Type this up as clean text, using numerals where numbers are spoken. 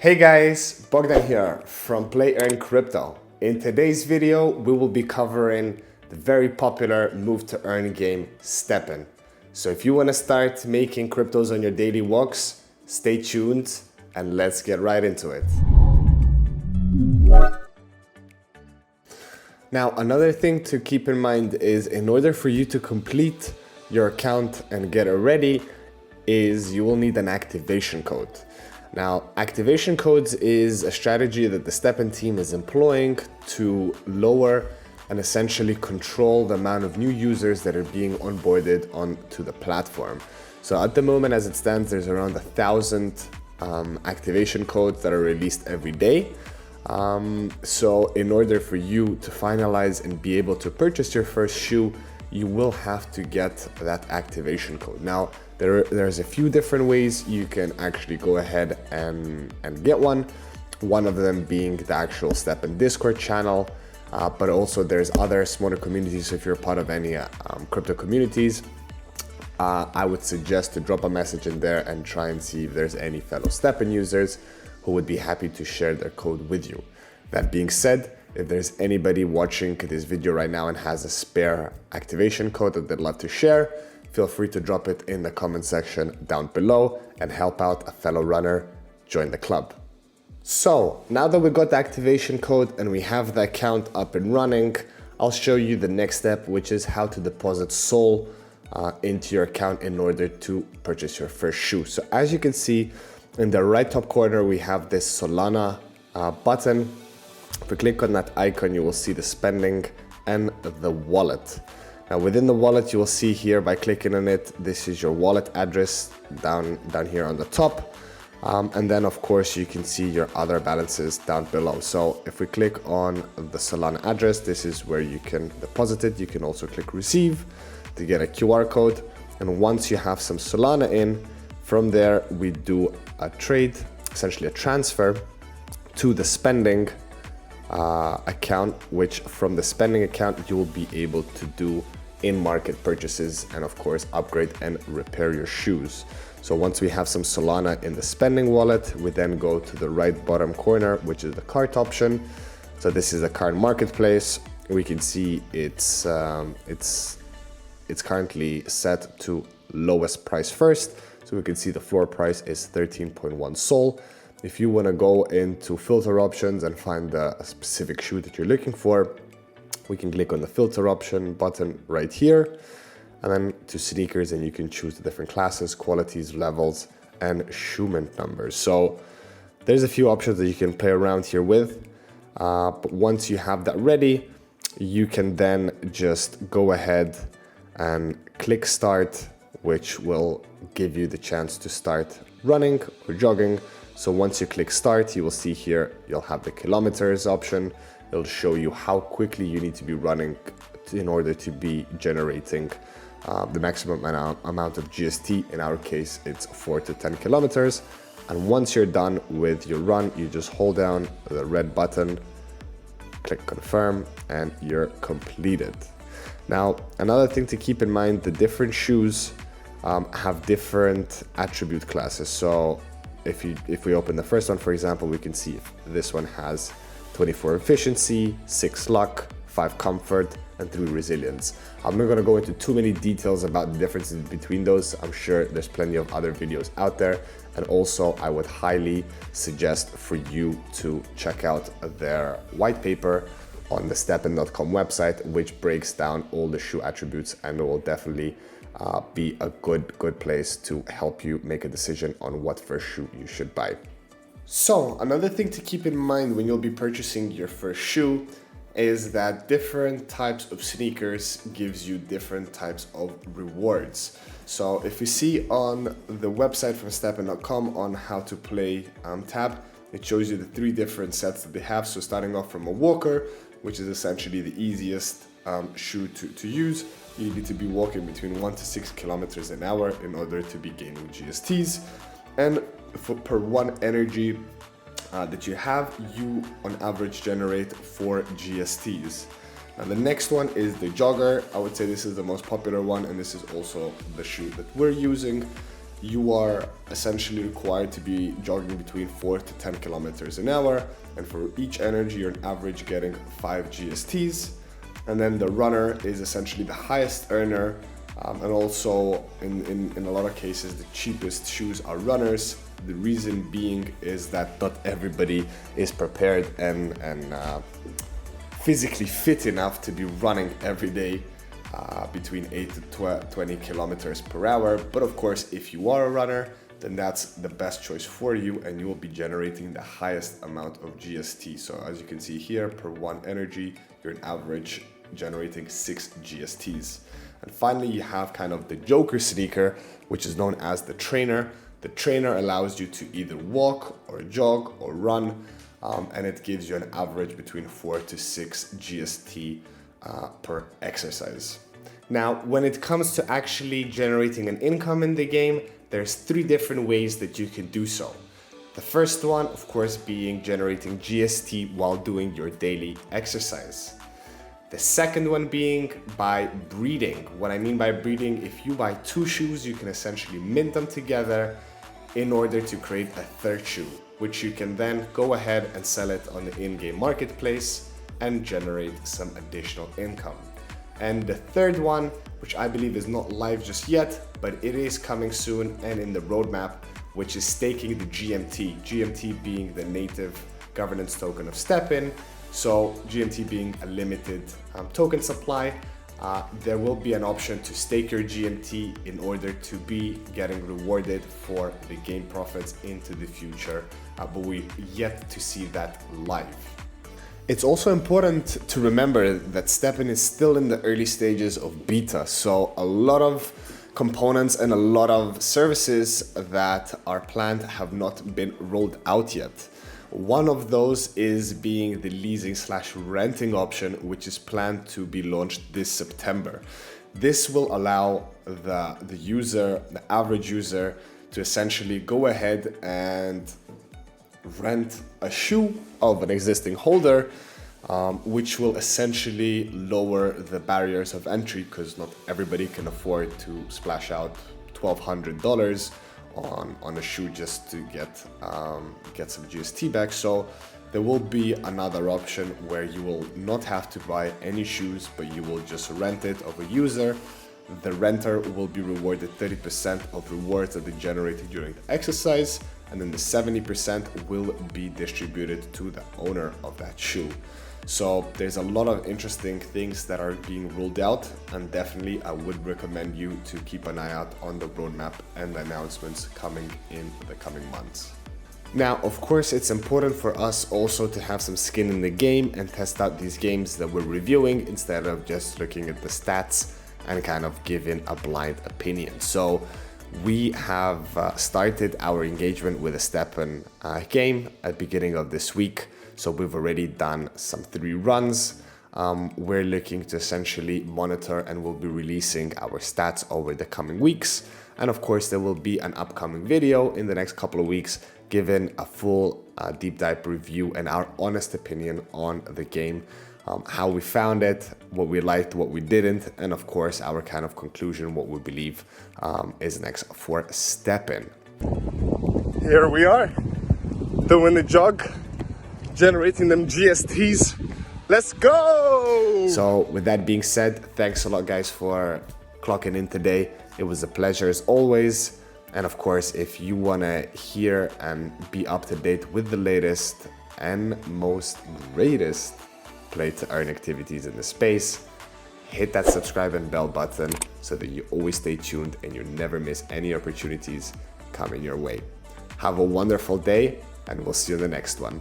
Hey guys, Bogdan here from Play Earn Crypto. In today's video, we will be covering the very popular move to earn game STEPN. So if you want to start making cryptos on your daily walks, stay tuned and let's get right into it. Now, another thing to keep in mind is in order for you to complete your account and get it ready is you will need an activation code. Now, activation codes is a strategy that the STEPN team is employing to lower and essentially control the amount of new users that are being onboarded onto the platform. So at the moment, as it stands, there's around 1,000 activation codes that are released every day. So in order for you to finalize and be able to purchase your first shoe, you will have to get that activation code. Now, there's a few different ways you can actually go ahead and get one. One of them being the actual STEPN Discord channel, but also there's other smaller communities. So if you're part of any crypto communities, I would suggest to drop a message in there and try and see if there's any fellow STEPN users who would be happy to share their code with you. That being said, if there's anybody watching this video right now and has a spare activation code that they'd love to share, feel free to drop it in the comment section down below and help out a fellow runner join the club. So now that we got the activation code and we have the account up and running, I'll show you the next step, which is how to deposit SOL into your account in order to purchase your first shoe. So as you can see in the right top corner, we have this Solana button. If we click on that icon, you will see the spending and the wallet. Now within the wallet, you will see here by clicking on it, this is your wallet address down here on the top. And then of course you can see your other balances down below. So if we click on the Solana address, this is where you can deposit it. You can also click receive to get a QR code. And once you have some Solana in, from there we do a trade, essentially a transfer to the spending account, which from the spending account you will be able to do in-market purchases and of course upgrade and repair your shoes. So once we have some Solana in the spending wallet, we then go to the right bottom corner, which is the cart option. So this is the current marketplace. We can see it's currently set to lowest price first. So we can see the floor price is 13.1 SOL. If you want to go into filter options and find a specific shoe that you're looking for, we can click on the filter option button right here, and then to sneakers, and you can choose the different classes, qualities, levels, and shoe mint numbers. So there's a few options that you can play around here with. But once you have that ready, you can then just go ahead and click start, which will give you the chance to start running or jogging. So once you click start, you will see here, you'll have the kilometers option. It'll show you how quickly you need to be running in order to be generating the maximum amount of GST. In our case, it's 4 to 10 kilometers. And once you're done with your run, you just hold down the red button, click confirm, and you're completed. Now, another thing to keep in mind, the different shoes have different attribute classes. So if we open the first one, for example, we can see if this one has 24 efficiency, 6 luck, 5 comfort, and 3 resilience. I'm not going to go into too many details about the differences between those. I'm sure there's plenty of other videos out there. And also, I would highly suggest for you to check out their white paper on the STEPN.com website, which breaks down all the shoe attributes, and it will definitely be a good place to help you make a decision on what first shoe you should buy. So another thing to keep in mind when you'll be purchasing your first shoe is that different types of sneakers gives you different types of rewards. So if you see on the website from STEPN.com on how to play tab, it shows you the 3 different sets that they have. So starting off from a walker, which is essentially the easiest shoe to use. You need to be walking between 1 to 6 kilometers an hour in order to be gaining GSTs. And per 1 energy that you have, you on average generate 4 GSTs. And the next one is the jogger. I would say this is the most popular one, and this is also the shoe that we're using. you are essentially required to be jogging between 4 to 10 kilometers an hour. And for each energy, you're on average getting 5 GSTs. And then the runner is essentially the highest earner. And also in a lot of cases, the cheapest shoes are runners. The reason being is that not everybody is prepared and physically fit enough to be running every day between 8 to 20 kilometers per hour. But of course, if you are a runner, then that's the best choice for you, and you will be generating the highest amount of GST. So as you can see here, per one energy, you're on average generating 6 GSTs. And finally, you have kind of the Joker sneaker, which is known as the trainer. The trainer allows you to either walk or jog or run, and it gives you an average between 4 to 6 GST per exercise. Now, when it comes to actually generating an income in the game, there's 3 different ways that you can do so. The first one, of course, being generating GST while doing your daily exercise. The second one being by breeding. What I mean by breeding, if you buy 2 shoes, you can essentially mint them together in order to create a third shoe, which you can then go ahead and sell it on the in-game marketplace and generate some additional income. And the third one, which I believe is not live just yet, but it is coming soon and in the roadmap, which is staking the GMT. GMT being the native governance token of STEPN. So GMT being a limited token supply, there will be an option to stake your GMT in order to be getting rewarded for the game profits into the future, but we yet to see that live. It's also important to remember that STEPN is still in the early stages of beta, so a lot of components and a lot of services that are planned have not been rolled out yet. One of those is being the leasing/renting option, which is planned to be launched this September. This will allow the average user, to essentially go ahead and rent a shoe of an existing holder, which will essentially lower the barriers of entry, because not everybody can afford to splash out $1,200 on a shoe just to get some GST back. So there will be another option where you will not have to buy any shoes, but you will just rent it of a user. The renter will be rewarded 30% of rewards that they generated during the exercise, and then the 70% will be distributed to the owner of that shoe. So there's a lot of interesting things that are being rolled out, and definitely I would recommend you to keep an eye out on the roadmap and the announcements coming in the coming months. Now, of course, it's important for us also to have some skin in the game and test out these games that we're reviewing instead of just looking at the stats and kind of giving a blind opinion. So we have started our engagement with a STEPN game at the beginning of this week. So we've already done some 3 runs. We're looking to essentially monitor, and we'll be releasing our stats over the coming weeks. And of course, there will be an upcoming video in the next couple of weeks giving a full deep dive review and our honest opinion on the game, how we found it, what we liked, what we didn't, and of course our kind of conclusion, what we believe is next for STEPN. Here we are, doing the jog, generating them GSTs. Let's go! So with that being said, thanks a lot guys for clocking in today. It was a pleasure as always. And of course, if you want to hear and be up to date with the latest and most greatest play to earn activities in the space, hit that subscribe and bell button so that you always stay tuned and you never miss any opportunities coming your way. Have a wonderful day, and we'll see you in the next one.